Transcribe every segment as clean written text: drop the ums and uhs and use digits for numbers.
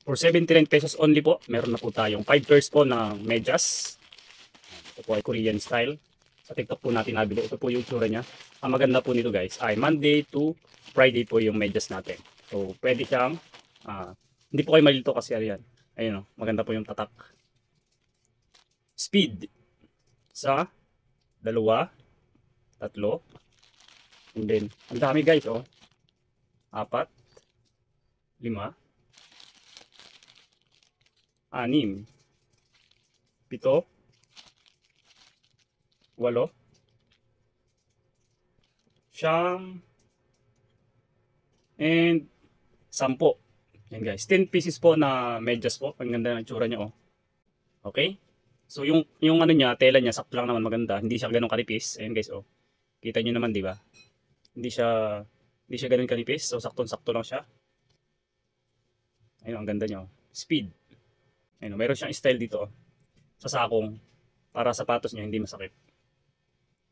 For 79 pesos only po, meron na po tayong 5 pairs po ng medyas. Ito po ay Korean style. Sa TikTok po natin nabili. Ito po yung tsura niya. Ang maganda po nito guys ay Monday to Friday po yung medyas natin. So pwede siyang, hindi po kayo malito kasi ayan. Ayun o, maganda po yung tatak. Speed. Sa, dalawa, tatlo. And then, ang dami guys oh. 4, 5, 6, 7, 8, 9, and 10. Yan guys, 10 pieces po na medyas po. Ang ganda ng itsura niya oh. Okay? So yung ano niya, tela niya sakto lang naman, maganda. Hindi siya ganoon kalipis. Ayun guys oh. Kita niyo naman 'di ba? Hindi siya ganoon kalipis. So saktong-sakto lang siya. Ayun, ang ganda niya oh. Speed. Ayun, meron siyang style dito oh. Sa sakong para sapatos niya hindi masakit.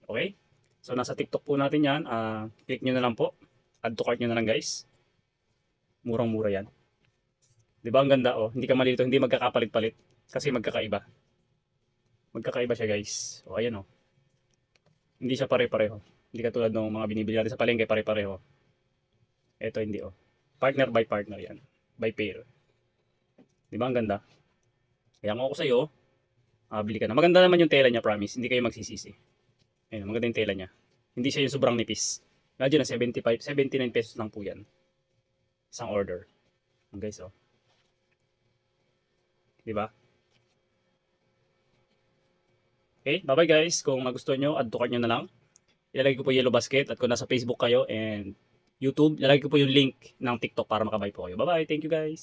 Okay? So nasa TikTok po natin 'yan. Click niyo na lang po. Add to cart niyo na lang guys. Murang-mura 'yan. 'Di ba ang ganda oh? Hindi ka malito, hindi magkakapalit-palit kasi magkakaiba. Magkakaiba siya guys. O ayan oh. Hindi siya pare-pareho. Hindi katulad ng mga binibili natin sa palengke pare-pareho. Ito hindi oh. Partner by partner 'yan. By pair. 'Di ba ang ganda? Kaya ako sa iyo, bili ka na. Maganda naman yung tela niya, promise. Hindi kayo magsisisi. Ayun, maganda yung tela niya. Hindi siya yung sobrang nipis. Imagine na 79 pesos lang po 'yan. Isang order. Guys oh. 'Di ba? Okay, bye-bye guys. Kung magustuhan nyo, add to cart nyo na lang. Ilalagay ko po yung Yellow Basket at kung nasa Facebook kayo and YouTube, ilalagay ko po yung link ng TikTok para makabay po kayo. Bye-bye. Thank you guys.